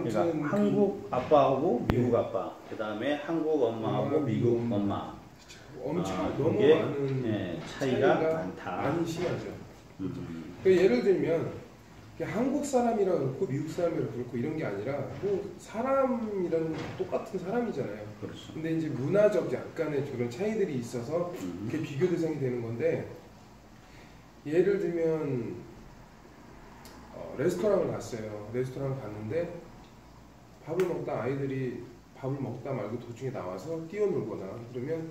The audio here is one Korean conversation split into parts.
아무튼 그러니까 한국 아빠하고 미국 아빠, 그 다음에 한국 엄마하고 미국 엄마. 엄청 너무 그게, 많은 예, 차이가 많다. 많이 심하죠. 그러니까 예를 들면 한국 사람이라 그렇고 미국 사람이라 그렇고 이런 게 아니라 뭐 사람이라는 건 똑같은 사람이잖아요. 그렇죠. 근데 이제 문화적 약간의 그런 차이들이 있어서 그게 비교 대상이 되는 건데, 예를 들면 레스토랑을 갔어요. 레스토랑을 갔는데 밥을 먹다 아이들이 밥을 먹다 말고 도중에 나와서 뛰어놀거나 그러면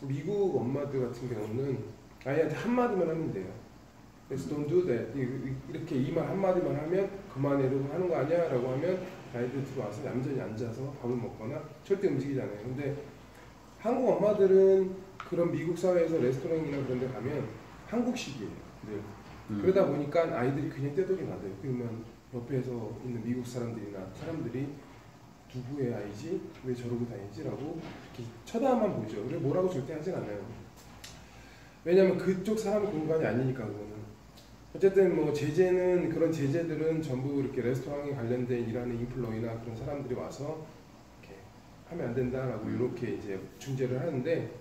미국 엄마들 같은 경우는 아이한테 한마디만 하면 돼요. Let's don't do that. 이렇게 이 말 한마디만 하면 그만해라고 하는 거 아니야? 라고 하면 아이들 들어와서 얌전히 앉아서 밥을 먹거나 절대 움직이잖아요. 근데 한국 엄마들은 그런 미국 사회에서 레스토랑이나 그런 데 가면 한국식이에요. 늘. 그러다 보니까 아이들이 그냥 떼돌이 놔둬요. 그러면 옆에서 있는 미국 사람들이나 사람들이 누구의 아이지? 왜 저러고 다니지? 라고 이렇게 쳐다만 보죠. 그리고 뭐라고 절대 하진 않아요. 왜냐면 그쪽 사람의 공간이 아니니까 그거는. 어쨌든 뭐 제재는, 그런 제재들은 전부 이렇게 레스토랑에 관련된 일하는 인플로이나 그런 사람들이 와서 이렇게 하면 안 된다라고 이렇게 이제 중재를 하는데,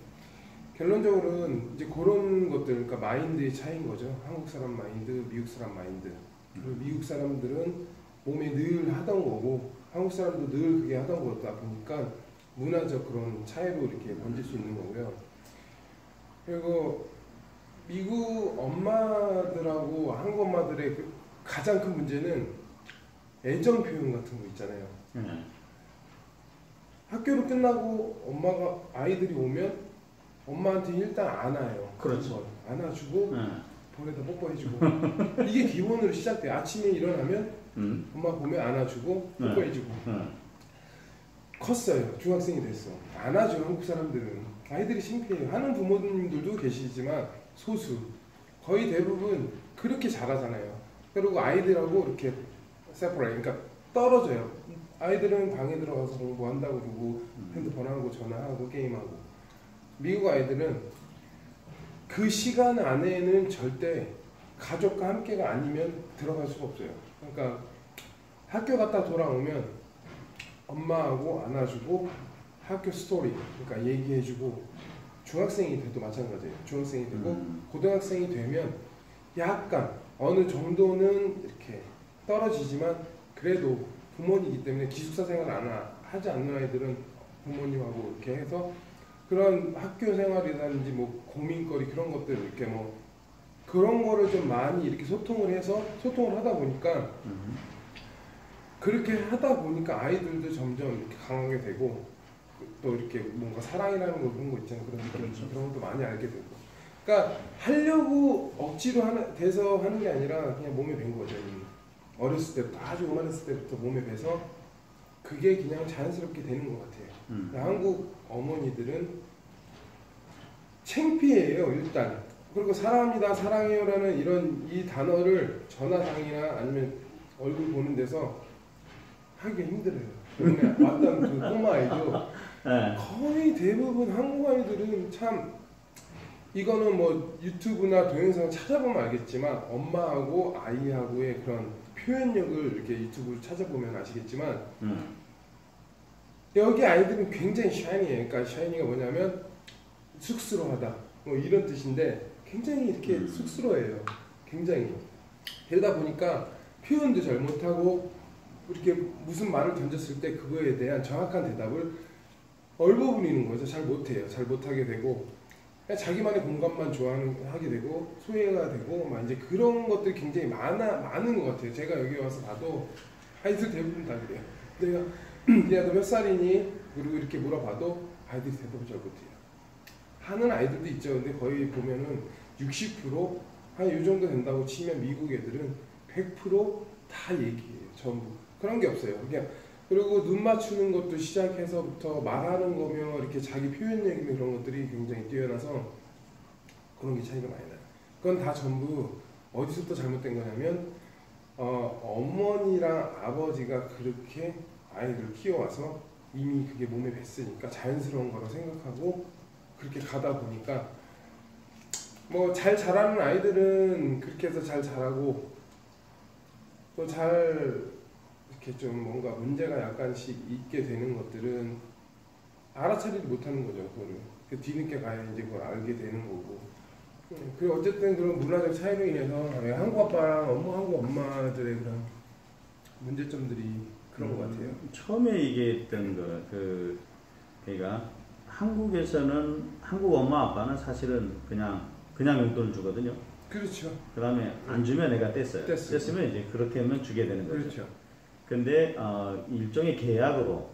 결론적으로는 이제 그런 것들, 그러니까 마인드의 차이인 거죠. 한국 사람 마인드, 미국 사람 마인드. 그리고 미국 사람들은 몸에 늘 하던 거고 한국 사람도 늘 그게 하던 거다 보니까 문화적 그런 차이로 이렇게 번질 수 있는 거고요. 그리고 미국 엄마들하고 한국 엄마들의 그 가장 큰 문제는 애정 표현 같은 거 있잖아요. 학교를 끝나고 엄마가, 아이들이 오면 엄마한테 일단 안아요. 그렇죠. 안아주고 볼에다 뽀뽀해주고 이게 기본으로 시작돼요. 아침에 일어나면 엄마 보면 안아주고 뽀뽀해주고. 컸어요. 중학생이 됐어. 안아줘. 한국 사람들은. 아이들이 창피해요. 하는 부모님들도 계시지만 소수. 거의 대부분 그렇게 잘하잖아요. 그리고 아이들하고 이렇게 세퍼레이트, 그러니까 떨어져요. 아이들은 방에 들어가서 공부한다고 그러고 핸드폰하고 전화하고 게임하고. 미국 아이들은 그 시간 안에는 절대 가족과 함께가 아니면 들어갈 수가 없어요. 그러니까 학교 갔다 돌아오면 엄마하고 안아주고 학교 스토리, 그러니까 얘기해주고, 중학생이 돼도 마찬가지예요. 중학생이 되고 고등학생이 되면 약간 어느 정도는 이렇게 떨어지지만 그래도 부모님이기 때문에 기숙사 생활 하지 않는 아이들은 부모님하고 이렇게 해서 그런 학교 생활이라든지 뭐 고민거리 그런 것들 이렇게 뭐 그런 거를 좀 많이 이렇게 소통을 하다 보니까 그렇게 하다 보니까 아이들도 점점 이렇게 강하게 되고 또 이렇게 뭔가 사랑이라는 거 그런 거 있잖아요. 그런 느낌, 그런 것도 많이 알게 되고. 그러니까 하려고 억지로 돼서 하는 게 아니라 그냥 몸에 밴 거죠. 어렸을 때부터, 아주 요만했을 때부터 몸에 배서 그게 그냥 자연스럽게 되는 것 같아요. 한국 어머니들은 창피해요, 일단. 그리고 사랑합니다, 사랑해요라는 이 단어를 전화상이나 아니면 얼굴 보는 데서 하기가 힘들어요. 때문에 왔던 그 꼬마 아이도 거의 대부분 한국 아이들은 참, 이거는 뭐 유튜브나 동영상을 찾아보면 알겠지만 엄마하고 아이하고의 그런 표현력을 이렇게 유튜브를 찾아보면 아시겠지만 여기 아이들은 굉장히 샤이니해요. 그러니까 샤이니가 뭐냐면 쑥스러워하다 뭐 이런 뜻인데 굉장히 이렇게 쑥스러워해요. 굉장히. 그러다 보니까 표현도 잘 못하고 이렇게 무슨 말을 던졌을 때 그거에 대한 정확한 대답을 얼버무리는 거죠. 잘 못해요. 잘 못하게 되고 그냥 자기만의 공간만 하게 되고 소외가 되고 막 이제 그런 것들이 굉장히 많은 것 같아요. 제가 여기 와서 봐도 아이들 대부분 다 그래요. 야, 너 몇 살이니? 그리고 이렇게 물어봐도 아이들이 대답을 잘 못해요. 하는 아이들도 있죠. 근데 거의 보면은 60% 한 이 정도 된다고 치면 미국 애들은 100%다 얘기해요. 전부. 그런 게 없어요. 그냥 그리고 눈 맞추는 것도 시작해서부터 말하는 거며 이렇게 자기 표현력이며 그런 것들이 굉장히 뛰어나서 그런 게 차이가 많이 나요. 그건 다 전부 어디서부터 잘못된 거냐면 어머니랑 아버지가 그렇게 아이를 키워와서 이미 그게 몸에 뱄으니까 자연스러운 거라고 생각하고 그렇게 가다 보니까 뭐 잘 자라는 아이들은 그렇게 해서 잘 자라고 또 잘 이렇게 좀 뭔가 문제가 약간씩 있게 되는 것들은 알아차리지 못하는 거죠. 그거를 그 뒤늦게 가야 이제 그걸 알게 되는 거고. 그 어쨌든 그런 문화적 차이로 인해서 한국 아빠랑 한국 엄마들의 그런 문제점들이 그런 것 같아요. 처음에 얘기했던 그러니까 한국에서는 한국 엄마 아빠는 사실은 그냥 용돈을 주거든요. 그렇죠. 그다음에 안 주면 애가 뗐어요. 뗐어요. 뗐으면 이제 그렇게 하면 주게 되는 거죠. 그렇죠. 근데 일종의 계약으로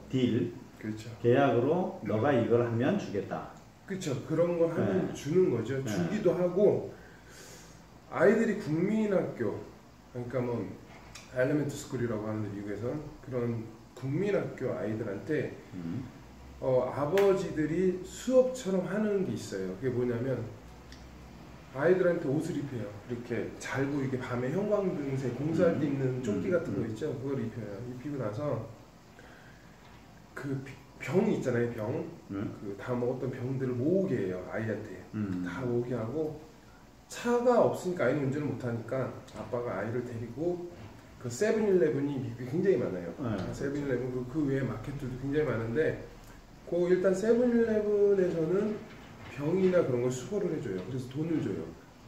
그렇죠. 계약으로 너가 이걸 하면 주겠다. 그렇죠. 그런 걸 하면 네. 주는 거죠. 네. 주기도 하고 아이들이 국민학교 그러니까 뭐 엘리멘트 스쿨이라고 하는데 미국에선 그런 국민학교 아이들한테 아버지들이 수업처럼 하는 게 있어요. 그게 뭐냐면 아이들한테 옷을 입혀요. 이렇게 잘 보이게 밤에 형광등새 공사할 때 입는 조끼 같은 거 있죠. 그걸 입혀요. 입히고 나서 그 병이 있잖아요. 병. 그 다 먹었던 병들을 모으게 해요. 아이한테. 다 모으게 하고 차가 없으니까 아이는 운전을 못하니까 아빠가 아이를 데리고 그 세븐일레븐이 미국에 굉장히 많아요. 네. 세븐일레븐 그 외에 마켓들도 굉장히 많은데 그 일단 세븐일레븐에서는 병이나 그런 걸 수거를 해줘요. 그래서 돈을 줘요.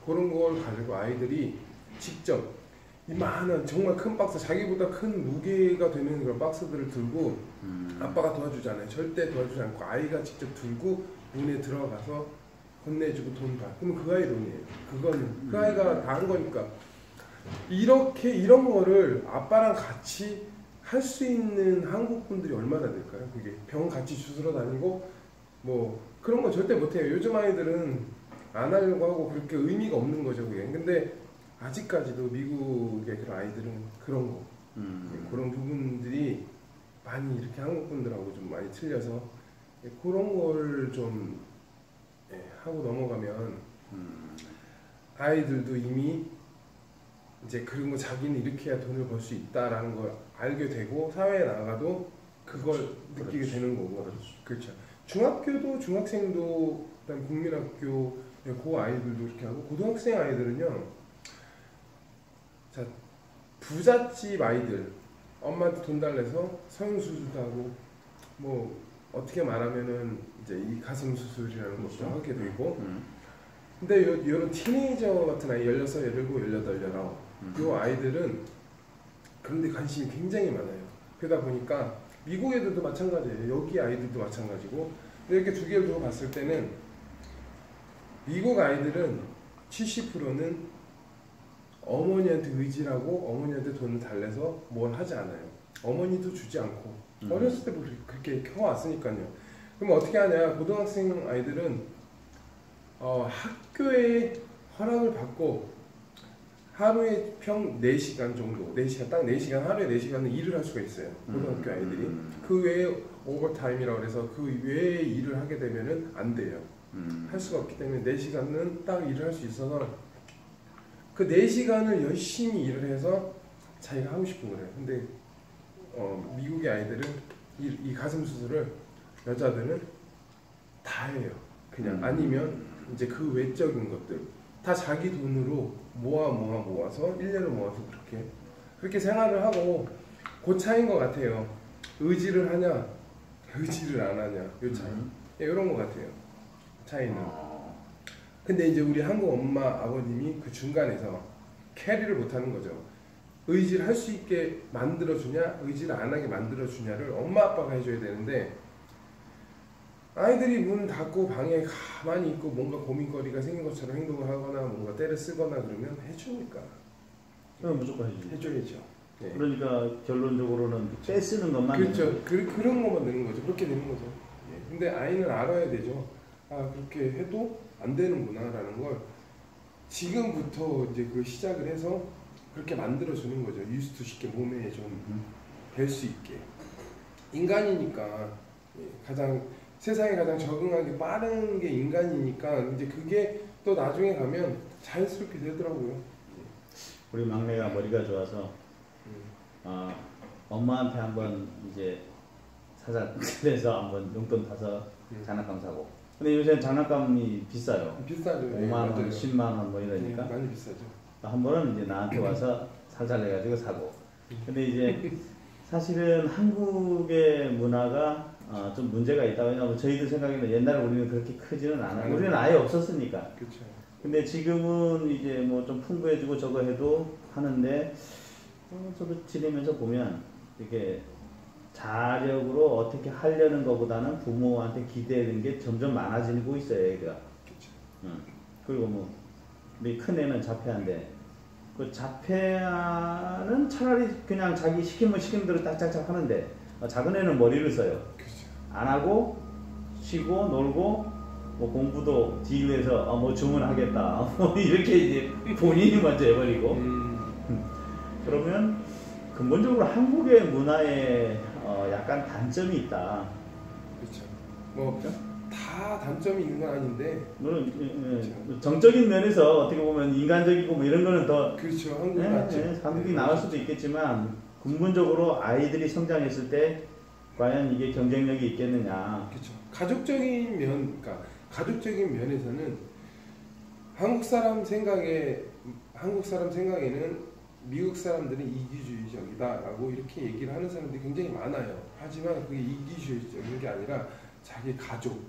그런 걸 가지고 아이들이 직접 이만한 정말 큰 박스, 자기보다 큰 무게가 되는 그런 박스들을 들고 아빠가 도와주잖아요. 절대 도와주지 않고 아이가 직접 들고 문에 들어가서 건네주고 돈 봐. 그러면 그 아이 돈이에요. 그거는 그 아이가 다 한 거니까. 이렇게 이런 거를 아빠랑 같이 할 수 있는 한국 분들이 얼마나 될까요? 그게 병 같이 주스러 다니고 뭐 그런 거 절대 못해요. 요즘 아이들은 안 하려고 하고 그렇게 의미가 없는 거죠. 그게. 근데 아직까지도 미국의 그런 아이들은 그런 거 그런 부분들이 많이 이렇게 한국 분들하고 좀 많이 틀려서 그런 걸 좀 하고 넘어가면 아이들도 이미 이제 그런 거 자기는 이렇게 해야 돈을 벌 수 있다라는 걸 알게 되고 사회에 나가도 그걸 느끼게 그렇지. 되는 거고. 그렇죠. 중학교도 중학생도 그다음 국민학교 그 아이들도 이렇게 하고 고등학생 아이들은요. 자 부잣집 아이들 엄마한테 돈 달래서 성형수술도 하고 뭐 어떻게 말하면은 이제 이 가슴 수술이라는 것도 그렇죠. 하게 되고 근데 이런 티네이저 같은 아이 16, 17, 18, 19 요 아이들은 그런데 관심이 굉장히 많아요. 그러다 보니까 미국 애들도 마찬가지예요. 여기 아이들도 마찬가지고 근데 이렇게 두 개를 두고 봤을 때는 미국 아이들은 70%는 어머니한테 의지하고 어머니한테 돈을 달래서 뭘 하지 않아요. 어머니도 주지 않고 어렸을 때부터 그렇게 켜왔으니까요. 그럼 어떻게 하냐? 고등학생 아이들은 학교에 허락을 받고 하루에 평 4시간 정도, 4시간, 딱 4시간, 하루에 4시간은 일을 할 수가 있어요. 고등학교 아이들이. 그 외에 오버타임이라고 해서 그 외에 일을 하게 되면은 안 돼요. 할 수가 없기 때문에 4시간은 딱 일을 할 수 있어서 그 4시간을 열심히 일을 해서 자기가 하고 싶은 거예요. 근데 미국의 아이들은 이 가슴 수술을 여자들은 다 해요. 그냥 아니면 이제 그 외적인 것들 다 자기 돈으로 모아서 1년을 모아서 그렇게 생활을 하고 그 차이인 것 같아요. 의지를 하냐 의지를 안 하냐 요 차이. 이런 것 같아요. 차이는. 근데 이제 우리 한국 엄마 아버님이 그 중간에서 캐리를 못하는 거죠. 의지를 할 수 있게 만들어주냐 의지를 안 하게 만들어주냐를 엄마 아빠가 해줘야 되는데 아이들이 문 닫고 방에 가만히 있고 뭔가 고민거리가 생긴 것처럼 행동을 하거나 뭔가 때를 쓰거나 그러면 해줍니까? 무조건 해주죠. 해줘야죠. 네. 그러니까 결론적으로는 떼쓰는 것만 그렇죠. 그런 것만 되는 거죠. 그렇게 되는 거죠. 예. 근데 아이는 알아야 되죠. 아 그렇게 해도 안 되는구나라는 걸 지금부터 이제 그 시작을 해서 그렇게 만들어주는 거죠. 유스투쉽게 몸에 좀 뵐 수 있게. 인간이니까 세상에 가장 적응하기 빠른 게 인간이니까 이제 그게 또 나중에 가면 자연스럽게 되더라고요. 우리 막내가 머리가 좋아서 엄마한테 한번 이제 사자에서 한번 용돈 타서 장난감 사고. 근데 요새 장난감이 비싸요. 비싸죠. 5만 원, 10만 원 뭐 이러니까. 네, 많이 비싸죠. 한 번은 이제 나한테 와서 살살 해가지고 사고. 근데 이제 사실은 한국의 문화가 좀 문제가 있다. 왜냐하면 저희들 생각에는 옛날에 우리는 그렇게 크지는 않아요. 우리는 아예 없었으니까. 그렇죠. 근데 지금은 이제 뭐 좀 풍부해지고 저거 해도 하는데 저도 지내면서 보면 이게 자력으로 어떻게 하려는 것보다는 부모한테 기대는 게 점점 많아지고 있어요, 애가. 그렇죠. 그리고 뭐 우리 큰 애는 자폐한데 그 자폐아는 차라리 그냥 자기 시키면 시키는 대로 딱딱딱 하는데 작은 애는 머리를 써요. 그렇죠. 안 하고 쉬고 놀고 뭐 공부도 뒤에서 뭐 주문하겠다 뭐 이렇게 이제 본인이 먼저 해버리고 그러면 근본적으로 한국의 문화에 약간 단점이 있다. 그렇죠. 뭐 다 단점이 있는 건 아닌데 물론 그렇죠. 정적인 면에서 어떻게 보면 인간적이고 뭐 이런 거는 더 그렇죠. 한국이 낫죠. 한국이 나을 수도 있겠지만 근본적으로 아이들이 성장했을 때 과연 이게 경쟁력이 있겠느냐. 그렇죠. 가족적인 면, 그러니까 가족적인 면에서는 한국 사람 생각에는 미국 사람들은 이기주의적이다라고 이렇게 얘기를 하는 사람들이 굉장히 많아요. 하지만 그게 이기주의적인 게 아니라 자기 가족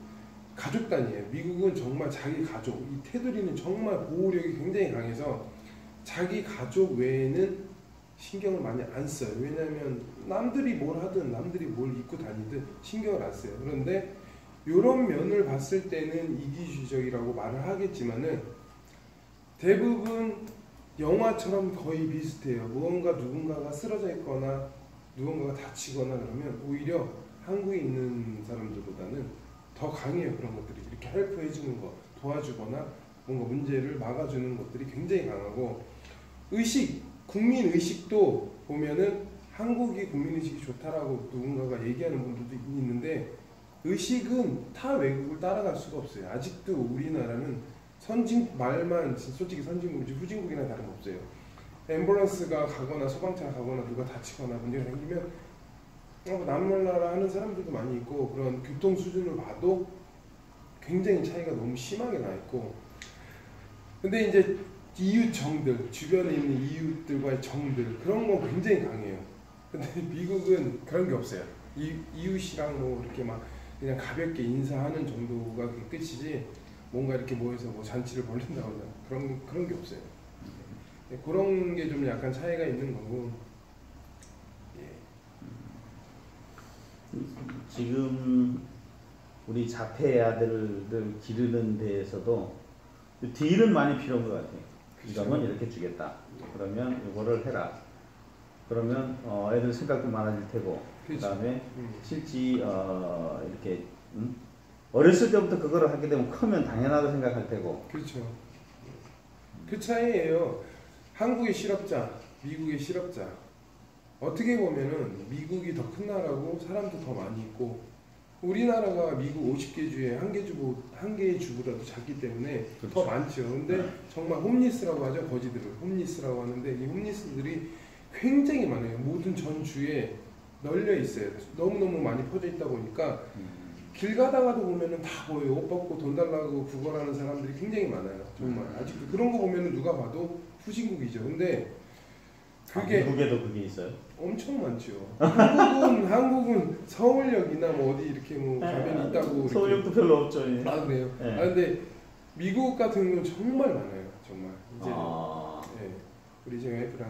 단위예요. 미국은 정말 자기 가족, 이 테두리는 정말 보호력이 굉장히 강해서 자기 가족 외에는 신경을 많이 안 써요. 왜냐하면 남들이 뭘 하든 남들이 뭘 입고 다니든 신경을 안 써요. 그런데 이런 면을 봤을 때는 이기주의적이라고 말을 하겠지만은 대부분 영화처럼 거의 비슷해요. 무언가 누군가가 쓰러져 있거나 누군가가 다치거나 그러면 오히려 한국에 있는 사람들보다는 더 강해요. 그런 것들이 이렇게 헬프해 주는 거, 도와주거나 뭔가 문제를 막아주는 것들이 굉장히 강하고 국민 의식도 보면은 한국이 국민 의식이 좋다라고 누군가가 얘기하는 분들도 있는데 의식은 타 외국을 따라갈 수가 없어요. 아직도 우리나라는 말만 솔직히 선진국이지 후진국이나 다름없어요. 앰뷸런스가 가거나 소방차가 가거나 누가 다치거나 문제가 생기면 남몰라라 하는 사람들도 많이 있고 그런 교통 수준을 봐도 굉장히 차이가 너무 심하게 나 있고 근데 이제 이웃 정들 주변에 있는 이웃들과의 정들 그런 거 굉장히 강해요. 근데 미국은 그런 게 없어요. 이웃이랑 뭐 이렇게 막 그냥 가볍게 인사하는 정도가 그게 끝이지 뭔가 이렇게 모여서 뭐 잔치를 벌린다거나 그런 게 없어요. 그런 게 좀 약간 차이가 있는 거고. 지금 우리 자폐 아들들 기르는 데에서도 딜은 많이 필요한 것 같아요. 이거는 이렇게 주겠다. 그러면 이거를 해라. 그러면 애들 생각도 많아질 테고 그 다음에 실제 이렇게 어렸을 때부터 그거를 하게 되면 크면 당연하다 생각할 테고. 그렇죠. 그 차이예요. 한국의 실업자, 미국의 실업자. 어떻게 보면은 미국이 더 큰 나라고 사람도 더 많이 있고 우리나라가 미국 50개 주에 한 개의 주보다도 작기 때문에 그렇죠. 더 많죠. 근데 정말 홈리스라고 하죠. 거지들을 홈리스라고 하는데 이 홈리스들이 굉장히 많아요. 모든 전 주에 널려 있어요. 너무너무 많이 퍼져 있다 보니까 길 가다가도 보면은 다 보여요. 옷 벗고 돈 달라고 구걸하는 사람들이 굉장히 많아요. 정말 아직도 그런 거 보면은 누가 봐도 후진국이죠. 근데 그게 미국에도 그게 있어요? 엄청 많죠. 한국은 서울역이나 뭐 어디 이렇게 뭐 가면 있다고. 서울역도 별로 없죠. 아 그래요? 네. 근데 미국 같은 경우는 정말 많아요. 정말 이제 우리 제 와이프랑